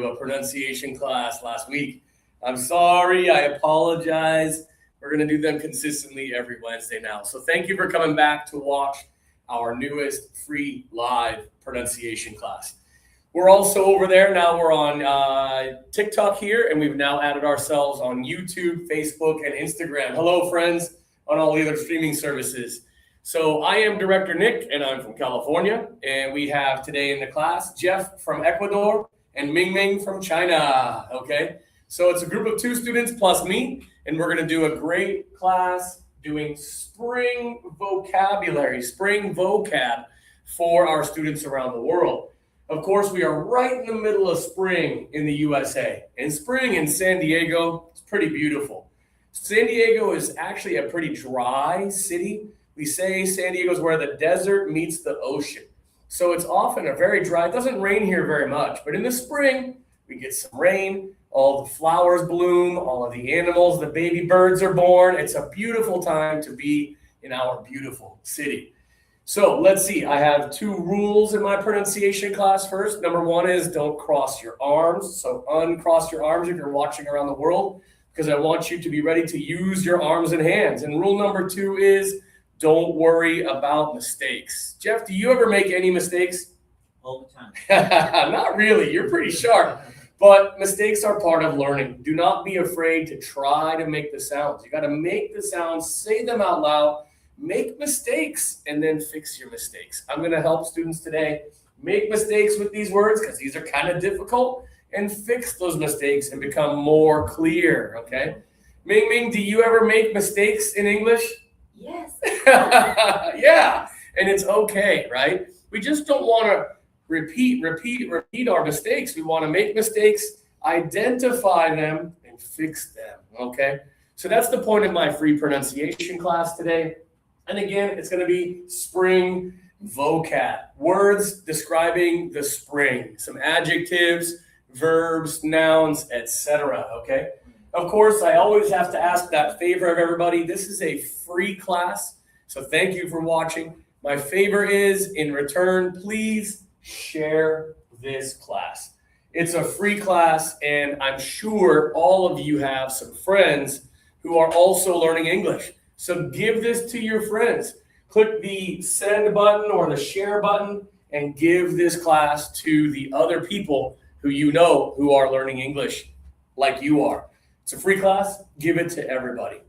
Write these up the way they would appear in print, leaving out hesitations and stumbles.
a pronunciation class last week. I'm sorry, I apologize. We're going to do them consistently every Wednesday now. So thank you for coming back to watch our newest free live pronunciation class. We're also over there now. We're on TikTok here, and we've now added ourselves on YouTube, Facebook, and Instagram. Hello, friends, on all the other streaming services. So I am Director Nick, and I'm from California. And we have today in the class Jeff from Ecuador and Ming Ming from China. Okay, so it's a group of 2 students plus me, and we're going to do a great class doing spring vocabulary, spring vocab for our students around the world. Of course, we are right in the middle of spring in the USA. And spring in San Diego is pretty beautiful. San Diego is actually a pretty dry city. We say San Diego is where the desert meets the ocean. So it's often a very dry, it doesn't rain here very much, but in the spring, we get some rain, all the flowers bloom, all of the animals, the baby birds are born. It's a beautiful time to be in our beautiful city. So let's see, I have 2 rules in my pronunciation class first. Number 1 is don't cross your arms. So uncross your arms if you're watching around the world, because I want you to be ready to use your arms and hands. And rule number 2 is don't worry about mistakes. Jeff, do you ever make any mistakes? All the time. Not really. You're pretty sharp. But mistakes are part of learning. Do not be afraid to try to make the sounds. You got to make the sounds, say them out loud, make mistakes, and then fix your mistakes. I'm going to help students today make mistakes with these words because these are kind of difficult, and fix those mistakes and become more clear, okay? Ming Ming, do you ever make mistakes in English? Yes. Yeah, and it's okay, right? We just don't want to repeat our mistakes. We want to make mistakes, identify them, and fix them, okay? So that's the point of my free pronunciation class today. And again, it's going to be spring vocab, words describing the spring, some adjectives, verbs, nouns, etc., okay? Of course, I always have to ask that favor of everybody. This is a free class, so thank you for watching. My favor is, in return, please share this class. It's a free class, and I'm sure all of you have some friends who are also learning English. So give this to your friends. Click the send button or the share button and give this class to the other people who you know who are learning English like you are. It's a free class. Give it to everybody.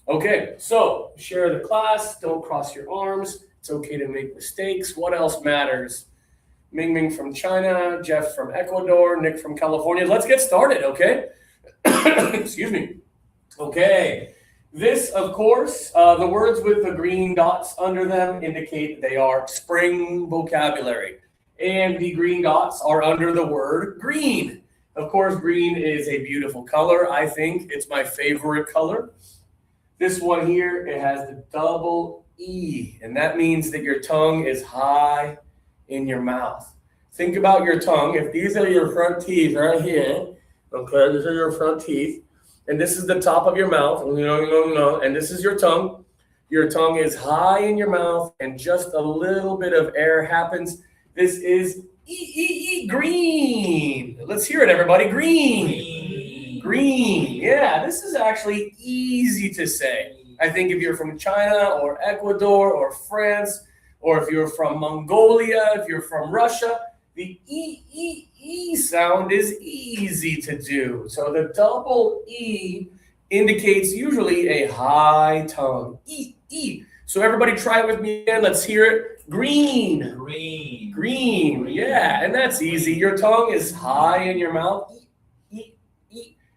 Okay, so share the class. Don't cross your arms. It's okay to make mistakes. What else matters? Ming Ming from China, Jeff from Ecuador, Nick from California. Let's get started, okay? Excuse me. Okay. This, of course, the words with the green dots under them indicate they are spring vocabulary. And the green dots are under the word green. Of course, green is a beautiful color. I think it's my favorite color. This one here, it has the double E, and that means that your tongue is high in your mouth. Think about your tongue. If these are your front teeth right here, okay, these are your front teeth, and this is the top of your mouth, and this is your tongue. Your tongue is high in your mouth, and just a little bit of air happens. This is green. Let's hear it, everybody. Green. Green. Yeah, this is actually easy to say. I think if you're from China or Ecuador or France, or if you're from Mongolia, if you're from Russia, the E sound is easy to do. So the double E indicates usually a high tongue. E. So everybody try it with me again. Let's hear it. Green. Green. Green. Yeah, and that's easy. Your tongue is high in your mouth. E.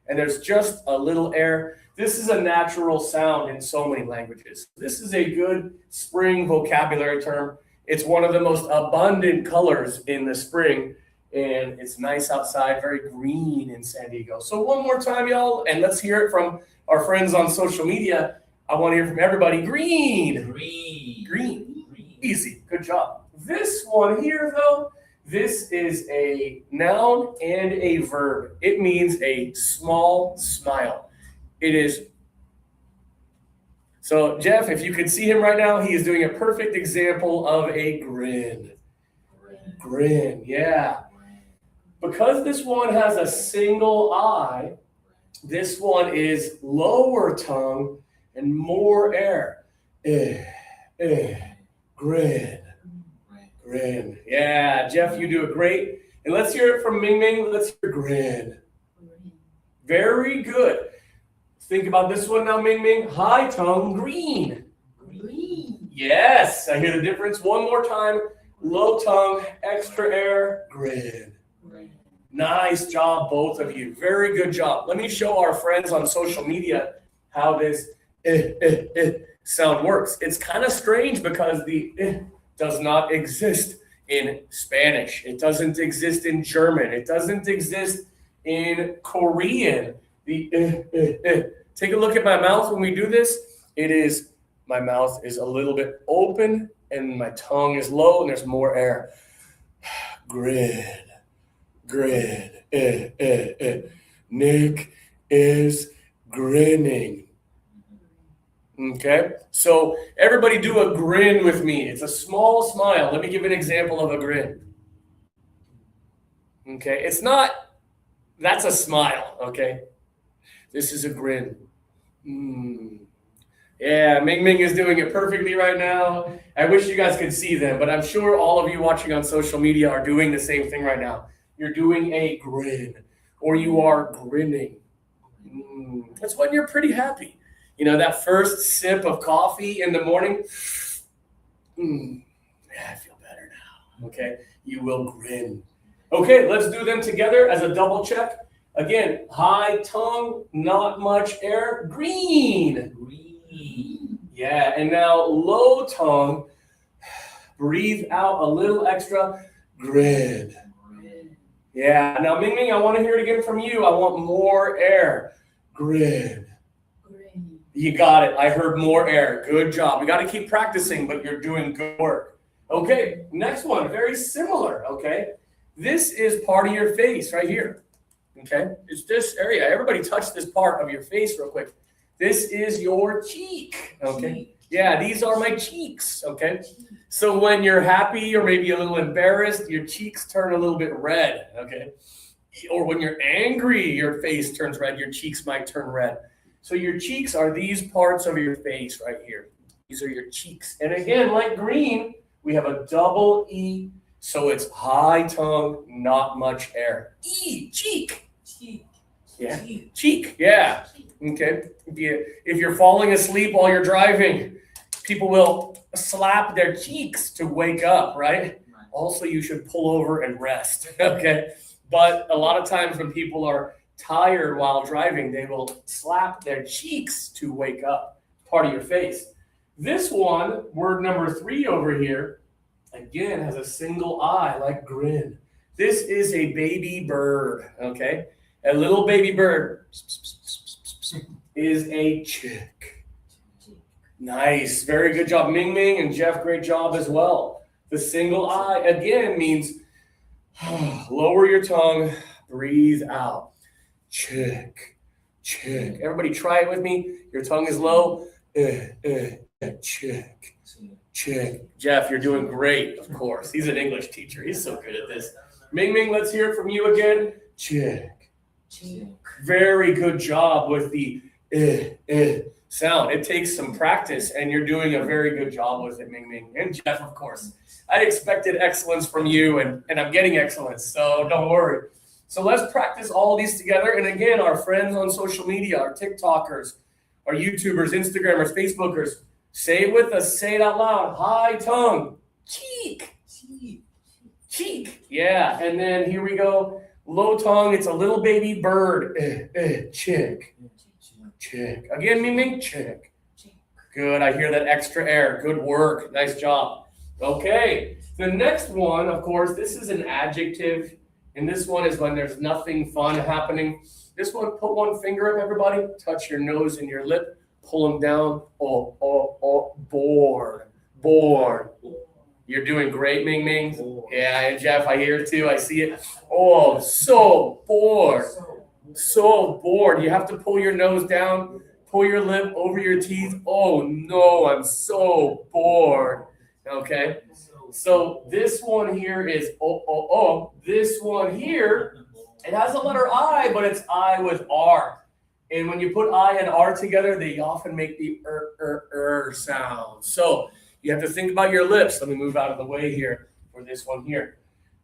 And there's just a little air. This is a natural sound in so many languages. This is a good spring vocabulary term. It's one of the most abundant colors in the spring, and it's nice outside, very green in San Diego. So one more time, y'all, and let's hear it from our friends on social media. I want to hear from everybody. Green. Green. Green. Easy. Good job. This one here, though, this is a noun and a verb. It means a small smile. It is. So, Jeff, if you could see him right now, he is doing a perfect example of a grin. Grin, yeah. Because this one has a single I, this one is lower tongue and more air. Grin. Grin. Yeah, Jeff, you do it great. And let's hear it from Ming Ming. Let's hear grin. Very good. Think about this one now, Ming Ming. High tongue, green. Green. Yes, I hear the difference. One more time. Low tongue, extra air, grin. Nice job, both of you. Very good job. Let me show our friends on social media how this sound works. It's kind of strange because the does not exist in Spanish. It doesn't exist in German. It doesn't exist in Korean. The take a look at my mouth when we do this. My mouth is a little bit open and my tongue is low and there's more air. Grin. Grin. Nick is grinning. Okay, so everybody do a grin with me. It's a small smile. Let me give an example of a grin. Okay, it's not, that's a smile, okay? This is a grin. Yeah, Ming Ming is doing it perfectly right now. I wish you guys could see them, but I'm sure all of you watching on social media are doing the same thing right now. You're doing a grin, or you are grinning. That's when you're pretty happy. You know, that first sip of coffee in the morning. Yeah, I feel better now. Okay, you will grin. Okay, let's do them together as a double check. Again, high tongue, not much air, green. Green. Yeah, and now low tongue, breathe out a little extra, grin. Yeah, now Ming Ming, I want to hear it again from you. I want more air, grin. You got it. I heard more air. Good job. We got to keep practicing, but you're doing good work. Okay, next one, very similar, okay? This is part of your face right here, okay? It's this area. Everybody touch this part of your face real quick. This is your cheek, okay? Yeah, these are my cheeks, okay? So when you're happy or maybe a little embarrassed, your cheeks turn a little bit red, okay? Or when you're angry, your face turns red, your cheeks might turn red. So your cheeks are these parts of your face right here. These are your cheeks. And again, like green, we have a double E, so it's high tongue, not much air. E, cheek. Yeah, cheek, yeah. Okay, if you're falling asleep while you're driving, people will slap their cheeks to wake up, right? Also, you should pull over and rest, okay? But a lot of times when people are tired while driving, they will slap their cheeks to wake up, part of your face. This one, word number 3 over here, again, has a single I, like grin. This is a baby bird, okay? A little baby bird is a chick. Nice, very good job, Ming Ming, and Jeff, great job as well. The single I, again, means lower your tongue, breathe out. Chick, chick. Everybody try it with me. Your tongue is low. Chick, chick. Jeff, you're doing great, of course. He's an English teacher. He's so good at this. Ming Ming, let's hear it from you again. Chick. Very good job with the sound. It takes some practice, and you're doing a very good job with it, Ming Ming. And Jeff, of course. I expected excellence from you, and I'm getting excellence, so don't worry. So let's practice all these together. And again, our friends on social media, our TikTokers, our YouTubers, Instagrammers, Facebookers, say it with us. Say it out loud. High tongue. Cheek. Cheek. Yeah. And then here we go. Low tongue. It's a little baby bird. Chick. Chick. Again, Ming Ming. Chick. Good. I hear that extra air. Good work. Nice job. Okay. The next one, of course, this is an adjective. And this one is when there's nothing fun happening. This one, put one finger up, everybody. Touch your nose and your lip. Pull them down. Bored. Bored. You're doing great, Ming Ming. Yeah, and Jeff, I hear it too. I see it. Oh, so bored. So bored. You have to pull your nose down. Pull your lip over your teeth. Oh, no, I'm so bored. Okay? So this one here is oh. This one here, it has a letter I, but it's I with R. And when you put I and R together, they often make the sound. So you have to think about your lips. Let me move out of the way here for this one here.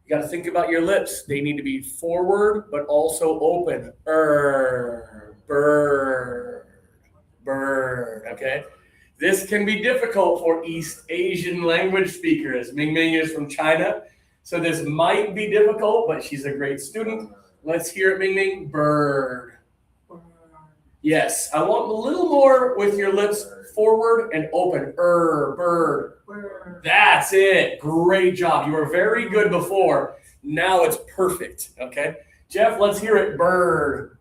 You got to think about your lips. They need to be forward, but also open. Bird. Okay. This can be difficult for East Asian language speakers. Ming Ming is from China, so this might be difficult, but she's a great student. Let's hear it, Ming Ming. Bird. Yes, I want a little more with your lips forward and open. Bird. That's it. Great job. You were very good before. Now it's perfect. Okay. Jeff, let's hear it. Bird.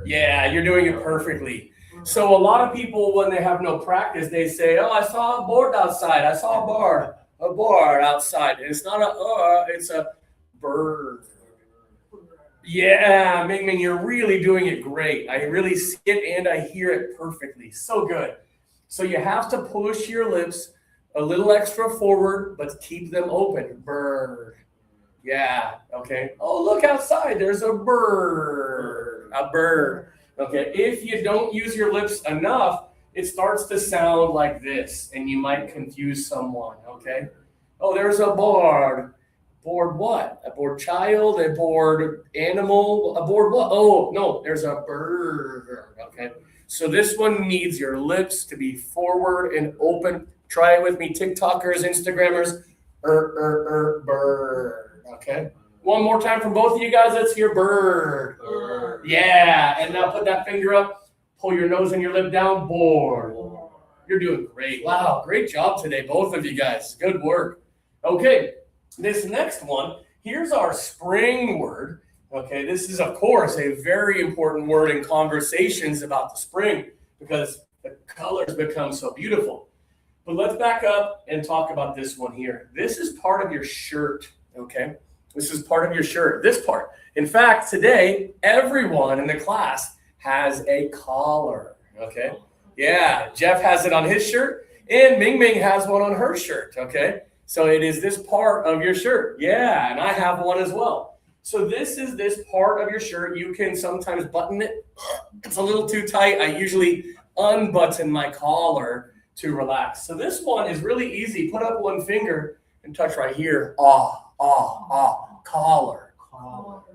Yeah, you're doing it perfectly. So a lot of people, when they have no practice, they say, oh, I saw a board outside. I saw a board outside. And it's not it's a bird. Yeah, Ming Ming, you're really doing it great. I really see it and I hear it perfectly. So good. So you have to push your lips a little extra forward, but keep them open. Bird. Yeah, okay. Oh, look outside. There's a bird. A bird. Okay, if you don't use your lips enough, it starts to sound like this, and you might confuse someone, okay? Oh, there's a board. Bored what? A bored child, a bored animal, a bored what? Oh, no, there's a bird, okay? So this one needs your lips to be forward and open. Try it with me, TikTokers, Instagrammers. Bird, okay? One more time from both of you guys. Let's hear bird. Yeah, and now put that finger up. Pull your nose and your lip down. Bored. You're doing great. Wow, great job today, both of you guys. Good work. Okay, this next one, here's our spring word. Okay, this is, of course, a very important word in conversations about the spring because the colors become so beautiful. But let's back up and talk about this one here. This is part of your shirt, okay? This is part of your shirt, this part. In fact, today, everyone in the class has a collar, okay? Yeah, Jeff has it on his shirt, and Ming Ming has one on her shirt, okay? So it is this part of your shirt. Yeah, and I have one as well. So this is this part of your shirt. You can sometimes button it. It's a little too tight. I usually unbutton my collar to relax. So this one is really easy. Put up one finger and touch right here. Collar.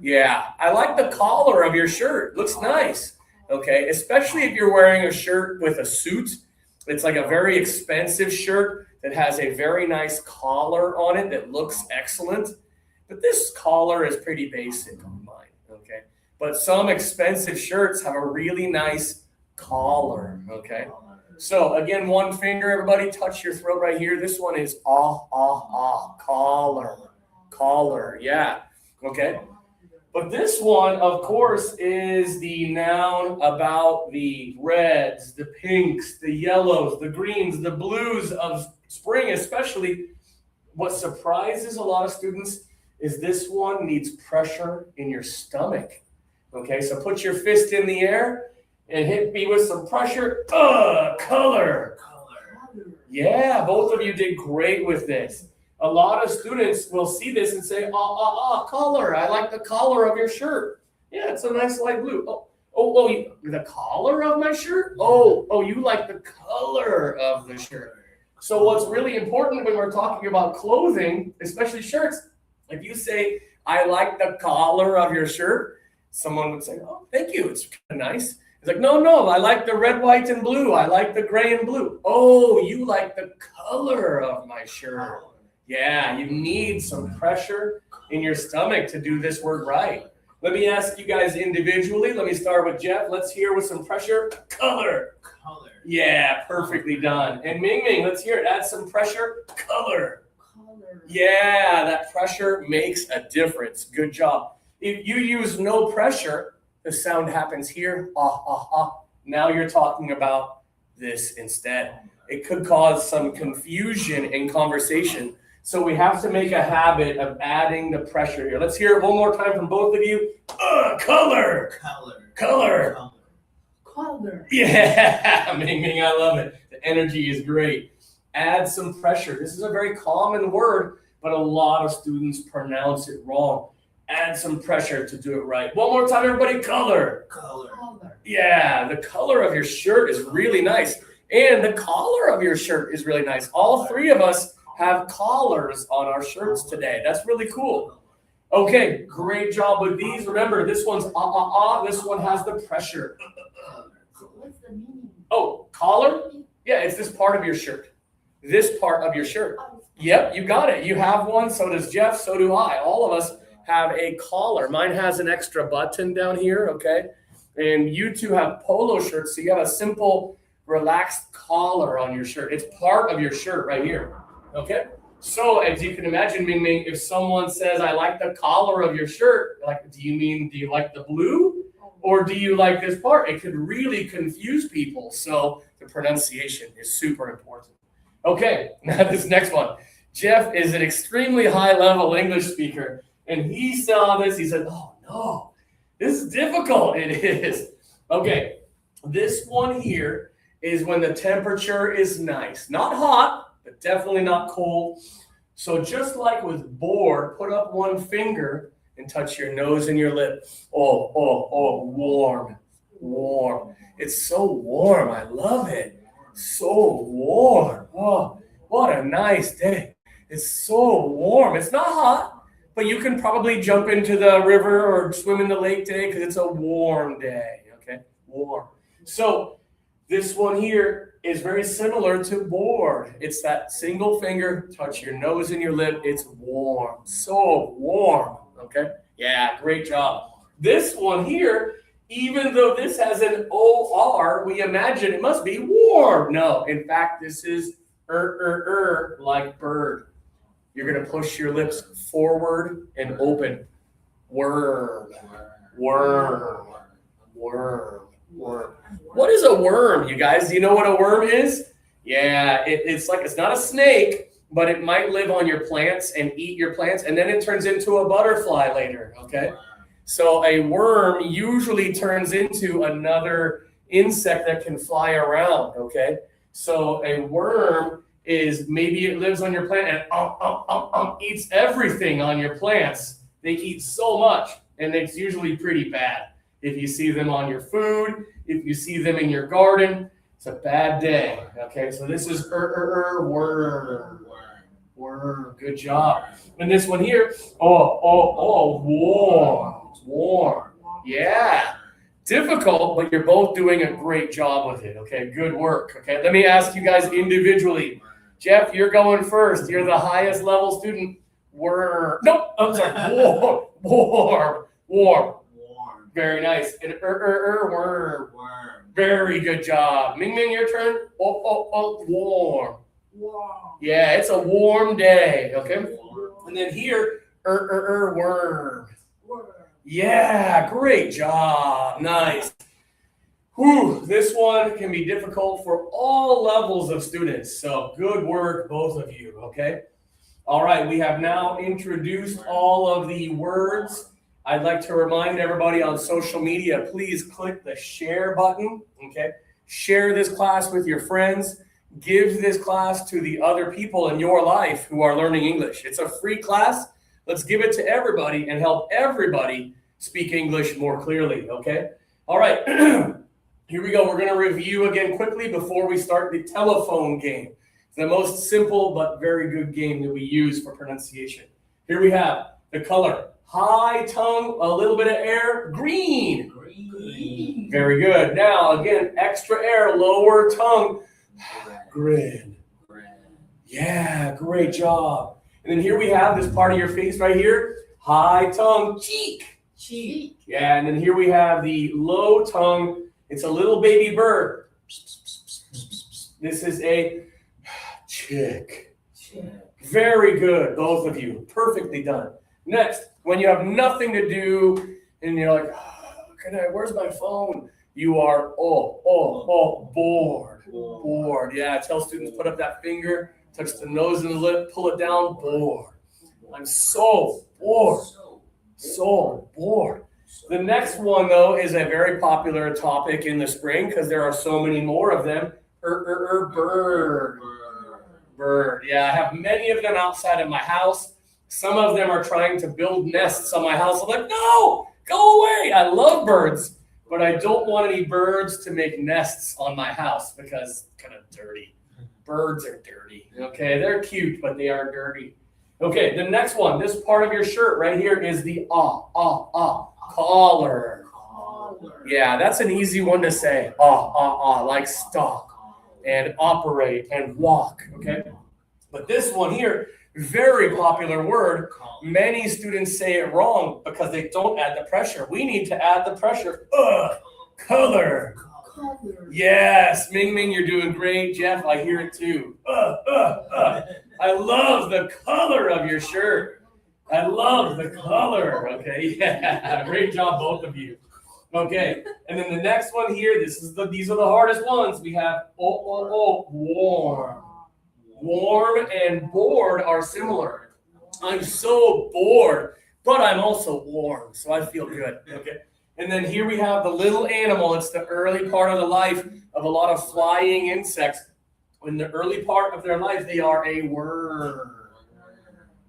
Yeah, I like the collar of your shirt. Looks nice. Okay, especially if you're wearing a shirt with a suit. It's like a very expensive shirt that has a very nice collar on it that looks excellent. But this collar is pretty basic on mine, okay? But some expensive shirts have a really nice collar, okay? So again, one finger, everybody touch your throat right here. This one is collar, yeah, okay? But this one, of course, is the noun about the reds, the pinks, the yellows, the greens, the blues of spring, especially. What surprises a lot of students is this one needs pressure in your stomach. Okay, so put your fist in the air and hit me with some pressure. Color. Yeah, both of you did great with this. A lot of students will see this and say, color. I like the color of your shirt. Yeah, it's a nice light blue. The collar of my shirt? Oh, you like the color of the shirt. So what's really important when we're talking about clothing, especially shirts, if you say, I like the collar of your shirt, someone would say, oh, thank you. It's kind of nice. It's like, no, I like the red, white, and blue. I like the gray and blue. Oh, you like the color of my shirt. Yeah, you need some pressure in your stomach to do this word right. Let me ask you guys individually. Let me start with Jeff. Let's hear with some pressure. Color. Yeah, perfectly done. And Ming Ming, let's hear it. Add some pressure. Color. Yeah, that pressure makes a difference. Good job. If you use no pressure, the sound happens here. Now you're talking about this instead. It could cause some confusion in conversation. So we have to make a habit of adding the pressure here. Let's hear it one more time from both of you. Color. Yeah, Ming Ming, I love it. The energy is great. Add some pressure. This is a very common word but a lot of students pronounce it wrong. Add some pressure to do it right. One more time, everybody, color. Color. Yeah, the color of your shirt is really nice. And the collar of your shirt is really nice. All three of us have collars on our shirts today. That's really cool. Okay, great job with these. Remember, this one's this one has the pressure. What's the meaning? Oh, collar? Yeah, it's this part of your shirt. This part of your shirt. Yep, you got it. You have one, so does Jeff, so do I. All of us have a collar. Mine has an extra button down here, okay? And you two have polo shirts, so you have a simple, relaxed collar on your shirt. It's part of your shirt right here, okay? So as you can imagine, Ming Ming, if someone says, I like the collar of your shirt, like, do you like the blue? Or do you like this part? It could really confuse people. So the pronunciation is super important. Okay, now this next one. Jeff is an extremely high-level English speaker, and he saw this. He said, oh, no, this is difficult. It is. Okay, this one here is when the temperature is nice. Not hot, but definitely not cold. So just like with bored, put up one finger and touch your nose and your lip. Oh, warm, warm. It's so warm. I love it. So warm. Oh, what a nice day. It's so warm. It's not hot, but you can probably jump into the river or swim in the lake today because it's a warm day. Okay, warm. So this one here is very similar to bored. It's that single finger, touch your nose and your lip. It's warm. So warm. Okay. Yeah, great job. This one here, even though this has an OR, we imagine it must be warm. No, in fact, this is like bird. You're going to push your lips forward and open. Worm, worm, worm, worm. What is a worm, you guys? Do you know what a worm is? Yeah, it's not a snake, but it might live on your plants and eat your plants, and then it turns into a butterfly later, okay? So a worm usually turns into another insect that can fly around, okay? So a worm is maybe it lives on your plant and eats everything on your plants. They eat so much, and it's usually pretty bad. If you see them on your food, if you see them in your garden, it's a bad day, okay? So this is worm. Worm, good job. And this one here, warm, warm. Yeah, difficult, but you're both doing a great job with it, okay? Good work, okay? Let me ask you guys individually. Jeff, you're going first. You're the highest level student. Worm. Nope, I'm sorry. Warm, warm, warm. Very nice. And worm. Very good job. Ming Ming, your turn. Warm. Wow. Yeah, it's a warm day, okay? And then here, worm. Yeah, great job. Nice. Whew, this one can be difficult for all levels of students. So good work, both of you, okay? All right, we have now introduced all of the words. I'd like to remind everybody on social media, please click the share button, okay? Share this class with your friends. Give this class to the other people in your life who are learning English. It's a free class. Let's give it to everybody and help everybody speak English more clearly, okay? All right, here we go. We're going to review again quickly before we start the telephone game. It's the most simple but very good game that we use for pronunciation. Here we have the color. High tongue, a little bit of air, green. Green. Very good. Now, again, extra air, lower tongue, grin. Yeah, great job. And then here we have this part of your face right here, high tongue, cheek. Cheek. Yeah, and then here we have the low tongue. It's a little baby bird. This is a chick. Very good, both of you. Perfectly done. Next, when you have nothing to do and you're like, where's my phone? You are, bored. Bored. Yeah, tell students, put up that finger, touch the nose and the lip, pull it down, bored. I'm so bored. So bored. The next one, though, is a very popular topic in the spring because there are so many more of them. Bird. Bird. Yeah, I have many of them outside of my house. Some of them are trying to build nests on my house. I'm like, no, go away. I love birds, but I don't want any birds to make nests on my house because it's kind of dirty. Birds are dirty. Okay, they're cute, but they are dirty. Okay, the next one, this part of your shirt right here is the collar. Collar. Yeah, that's an easy one to say. Like stop and operate and walk. Okay, but this one here, very popular word. Many students say it wrong because they don't add the pressure. We need to add the pressure. Color. Color. Yes, Ming Ming, you're doing great. Jeff, I hear it too. I love the color of your shirt. I love the color. Okay, yeah, great job, both of you. Okay, and then the next one here, these are the hardest ones. We have warm. Warm and bored are similar. I'm so bored, but I'm also warm, so I feel good. Okay. And then here we have the little animal. It's the early part of the life of a lot of flying insects. In the early part of their life, they are a worm.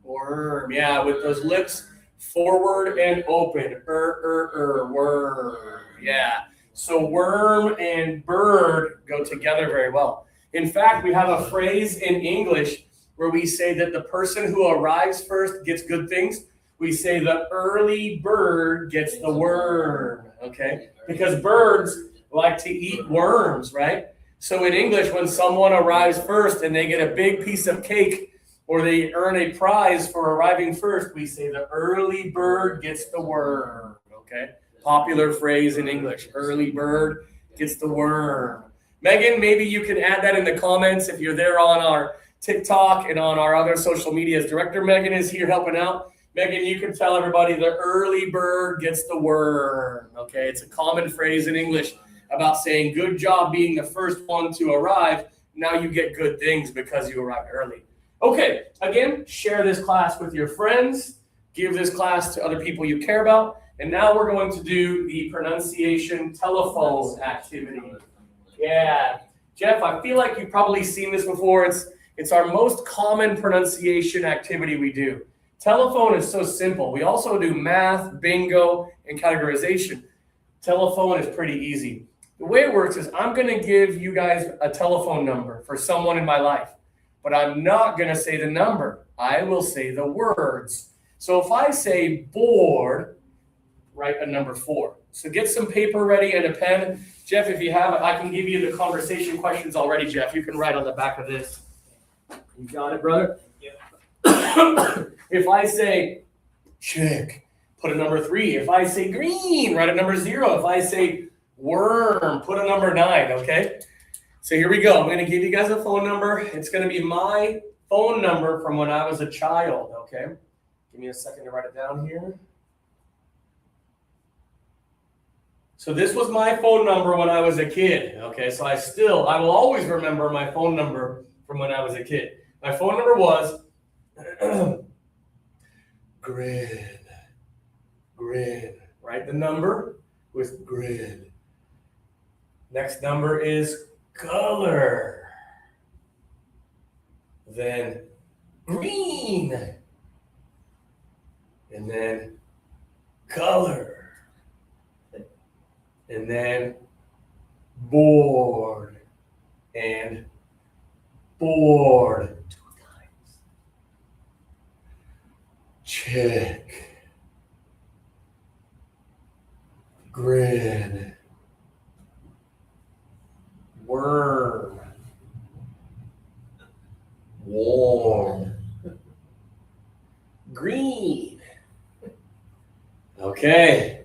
Worm, yeah, with those lips forward and open. Worm, yeah. So worm and bird go together very well. In fact, we have a phrase in English where we say that the person who arrives first gets good things. We say the early bird gets the worm, okay? Because birds like to eat worms, right? So in English, when someone arrives first and they get a big piece of cake or they earn a prize for arriving first, we say the early bird gets the worm, okay? Popular phrase in English, early bird gets the worm. Megan, maybe you can add that in the comments if you're there on our TikTok and on our other social medias. Director Megan is here helping out. Megan, you can tell everybody the early bird gets the worm, okay? It's a common phrase in English about saying good job being the first one to arrive. Now you get good things because you arrived early. Okay, again, share this class with your friends. Give this class to other people you care about. And now we're going to do the pronunciation telephone activity. Yeah, Jeff, I feel like you've probably seen this before. It's our most common pronunciation activity we do. Telephone is so simple. We also do math, bingo, and categorization. Telephone is pretty easy. The way it works is I'm going to give you guys a telephone number for someone in my life, but I'm not going to say the number. I will say the words. So if I say bored, write a number 4. So get some paper ready and a pen. Jeff, if you have it, I can give you the conversation questions already, Jeff. You can write on the back of this. You got it, brother? Yeah. If I say chick, put a number 3. If I say green, write a number 0. If I say worm, put a number 9, okay? So here we go. I'm going to give you guys a phone number. It's going to be my phone number from when I was a child, okay? Give me a second to write it down here. So this was my phone number when I was a kid, okay? So I will always remember my phone number from when I was a kid. My phone number was grid. Write the number with grid. Next number is color. Then green. And then color. And then board. And board. 2 times. Check. Grid. Worm. Warm. Green. Okay.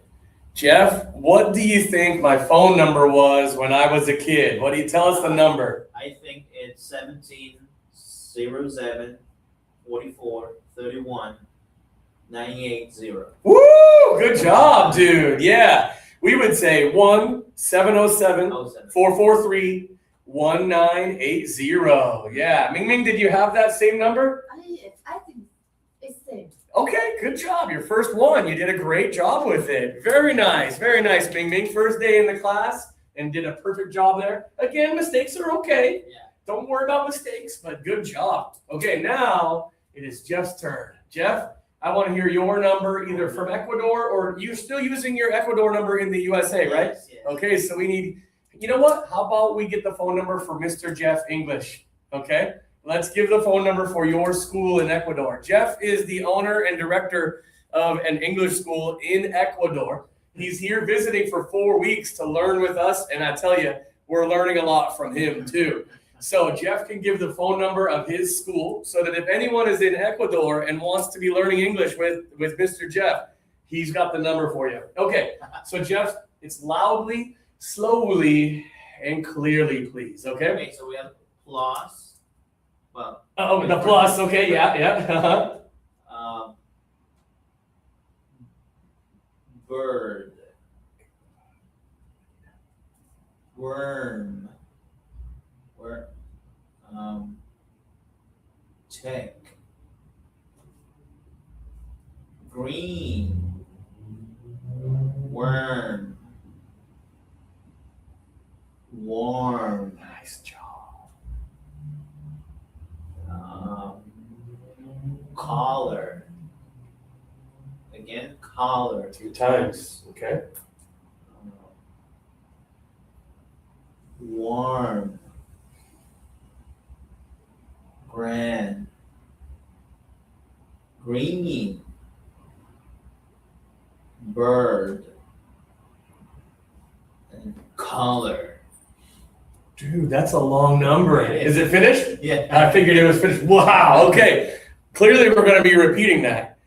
Jeff, what do you think my phone number was when I was a kid? What do you tell us the number? I think it's 17 07 44 31 98 0. Woo! Good job, dude. Yeah. We would say 1707 443 1980. Yeah. Ming Ming, did you have that same number? I think it's same. Okay, good job. Your first one. You did a great job with it. Very nice, Ming Ming. First day in the class and did a perfect job there. Again, mistakes are okay. Yeah. Don't worry about mistakes, but good job. Okay, now it is Jeff's turn. Jeff, I want to hear your number either from Ecuador or you're still using your Ecuador number in the USA, right? Yes, yes. Okay, so we need, you know what? How about we get the phone number for Mr. Jeff English? Okay, let's give the phone number for your school in Ecuador. Jeff is the owner and director of an English school in Ecuador. He's here visiting for 4 weeks to learn with us, and I tell you, we're learning a lot from him too. So Jeff can give the phone number of his school so that if anyone is in Ecuador and wants to be learning English with Mr. Jeff, he's got the number for you. Okay, so Jeff, it's loudly, slowly, and clearly, please, okay? Okay, so we have plus. Well, Oh, the plus, okay, yeah. bird, worm, check, green, worm, warm, Nice job. collar, again, collar, 2 times, okay? warm, grand, green, bird, and color. Dude, that's a long number. It Is it finished? Yeah. I figured it was finished. Wow, okay. Clearly we're going to be repeating that.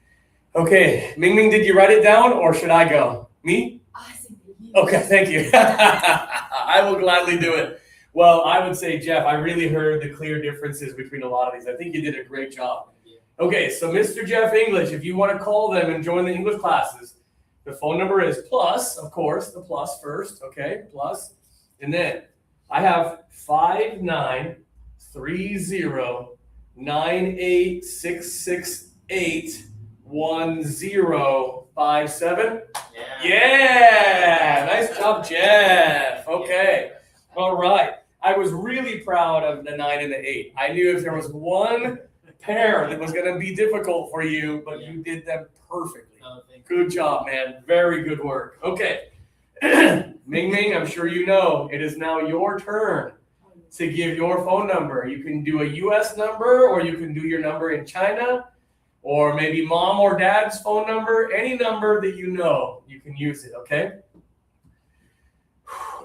Okay, Ming Ming, did you write it down or should I go? Me? I think you. Okay, thank you. I will gladly do it. Well, I would say, Jeff, I really heard the clear differences between a lot of these. I think you did a great job. Okay, so Mr. Jeff English, if you want to call them and join the English classes, the phone number is plus, of course, the plus first, okay, plus. And then I have 59309866811057. Yeah, nice job, Jeff. Okay, all right. I was really proud of the 9 and the 8. I knew if there was one pair that was going to be difficult for you, but you did them perfectly. Oh, thank you. Good job, man. Very good work. Okay. Ming Ming, I'm sure you know it is now your turn to give your phone number. You can do a US number or you can do your number in China or maybe mom or dad's phone number. Any number that you know, you can use it, okay?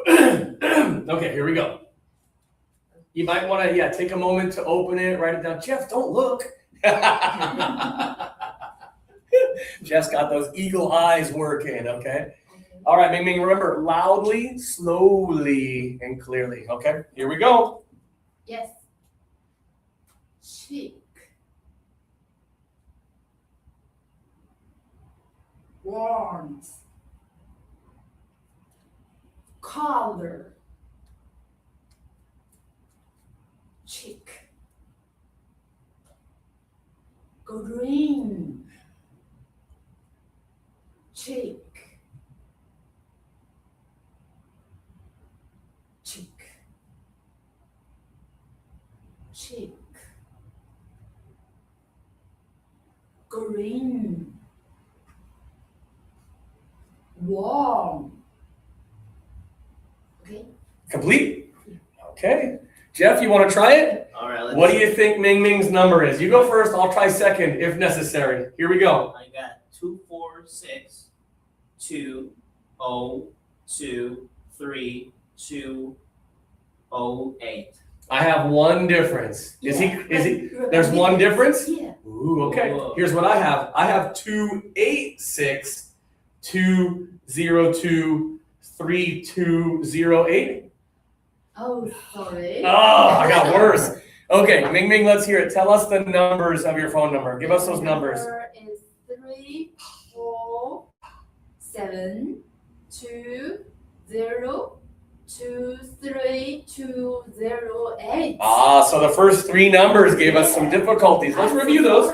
Okay, here we go. You might want to, take a moment to open it, write it down. Jeff, don't look. Jeff's got those eagle eyes working, okay? All right, Ming Ming, remember, loudly, slowly, and clearly, okay? Here we go. Yes. Cheek. Warmth. Color. Cheek. Green. Cheek. Cheek. Cheek. Green. Warm. Okay. Complete? Okay. Jeff, you want to try it? All right, let's What do you think Ming Ming's number is? You go first, I'll try second if necessary. Here we go. I got 24620232008. I have one difference. Is he, there's one difference? Yeah. Ooh, okay. Whoa. Here's what I have. I have 28620232008. Oh, sorry. Oh, I got worse. Okay, Ming Ming, let's hear it. Tell us the numbers of your phone number. Give us those numbers. Number is 34720232008. Ah, so the first 3 numbers gave us some difficulties. Let's review those.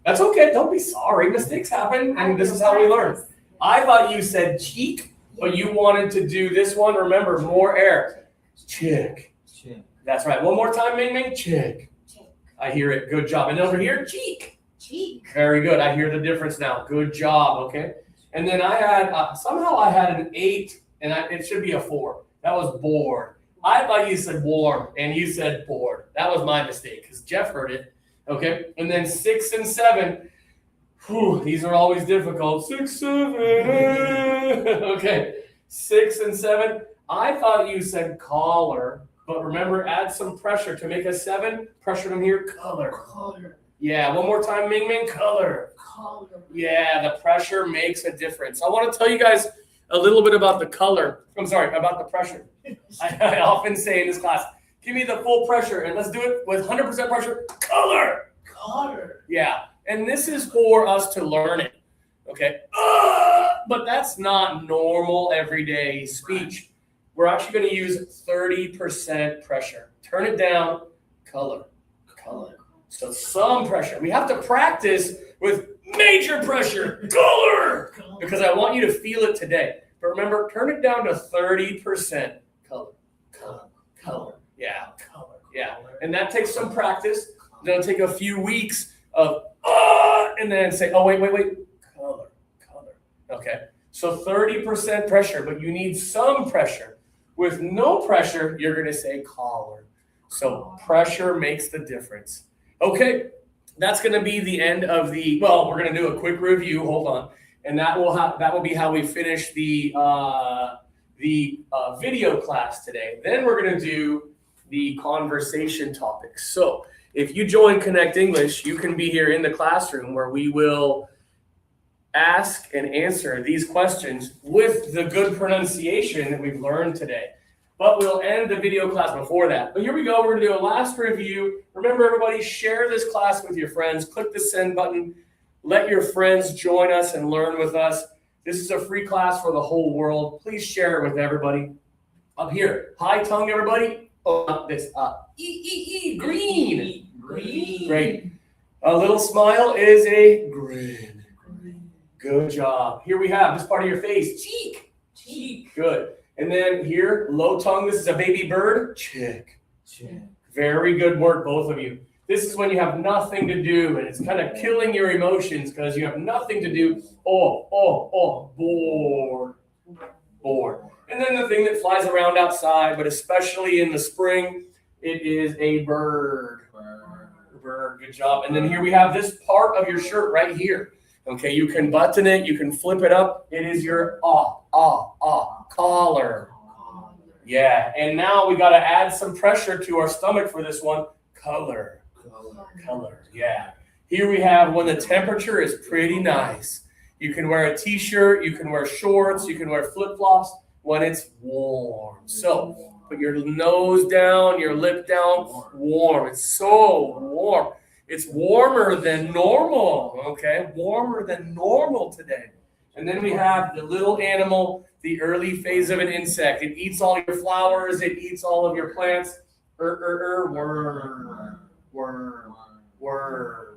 That's okay. Don't be sorry. Mistakes happen, and this is how we learn. I thought you said cheek, but you wanted to do this one. Remember, more air. Chick. That's right. One more time, Ming Ming. Chick. Check. I hear it. Good job. And over here, cheek. Cheek. Very good. I hear the difference now. Good job. Okay. And then I had, somehow I had an 8, and it should be a 4. That was bored. I thought you said warm, and you said bored. That was my mistake, because Jeff heard it. Okay. And then 6 and 7. Whew, these are always difficult. 6, 7. Okay. 6 and 7. I thought you said collar, but remember, add some pressure to make a 7. Pressure them here. Color. Color. Yeah. One more time, Ming Ming. Color. Color. Yeah, the pressure makes a difference. I want to tell you guys a little bit about the color. About the pressure. I often say in this class, give me the full pressure, and let's do it with 100% pressure. Color. Color. Yeah, and this is for us to learn it. Okay, but that's not normal everyday speech. We're actually going to use 30% pressure. Turn it down. Color. Color. So some pressure. We have to practice with major pressure. Color. Because I want you to feel it today. But remember, turn it down to 30% color. Color. Color. Yeah. Color. Yeah. And that takes some practice. It'll take a few weeks of, and then say, oh, wait. Color. Color. Okay. So 30% pressure, but you need some pressure. With no pressure, you're going to say collar. So pressure makes the difference. Okay. That's going to be the end of we're going to do a quick review. Hold on. And that will be how we finish the video class today. Then we're going to do the conversation topics. So if you join Connect English, you can be here in the classroom where we will ask and answer these questions with the good pronunciation that we've learned today. But we'll end the video class before that. But here we go. We're going to do a last review. Remember, everybody, share this class with your friends. Click the send button. Let your friends join us and learn with us. This is a free class for the whole world. Please share it with everybody. Up here, high tongue, everybody. Oh, not this. Green. Green. Great. A little smile is a grin. Good job. Here we have this part of your face. Cheek. Cheek. Good. And then here, low tongue. This is a baby bird. Chick. Chick. Very good work, both of you. This is when you have nothing to do, and it's kind of killing your emotions because you have nothing to do. Bored. Bored. And then the thing that flies around outside, but especially in the spring, it is a bird. Bird. Good job. And then here we have this part of your shirt right here. Okay, you can button it, you can flip it up. It is your collar. Yeah, and now we got to add some pressure to our stomach for this one. Color. Color. Yeah. Here we have when the temperature is pretty nice. You can wear a t-shirt, you can wear shorts, you can wear flip-flops when it's warm. So put your nose down, your lip down. Warm. It's so warm. It's warmer than normal. Okay. Warmer than normal today. And then we have the little animal, the early phase of an insect. It eats all your flowers. It eats all of your plants. Worm.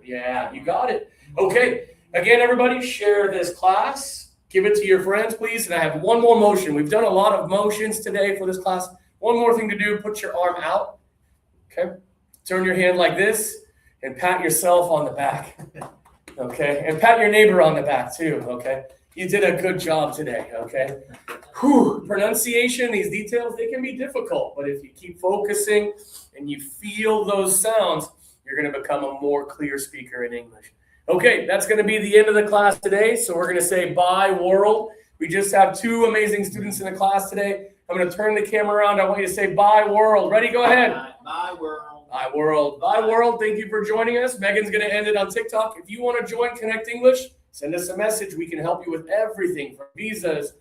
Yeah, you got it. Okay. Again, everybody, share this class. Give it to your friends, please. And I have one more motion. We've done a lot of motions today for this class. One more thing to do. Put your arm out. Okay. Turn your hand like this and pat yourself on the back. Okay. And pat your neighbor on the back too. Okay. You did a good job today. Okay. Whew. Pronunciation, these details, they can be difficult. But if you keep focusing and you feel those sounds, you're going to become a more clear speaker in English. Okay, that's going to be the end of the class today. So we're going to say bye, world. We just have 2 amazing students in the class today. I'm going to turn the camera around. I want you to say bye, world. Ready? Go ahead. Bye, world. Bye, world. Bye, world. Thank you for joining us. Megan's going to end it on TikTok. If you want to join Connect English, send us a message. We can help you with everything from visas,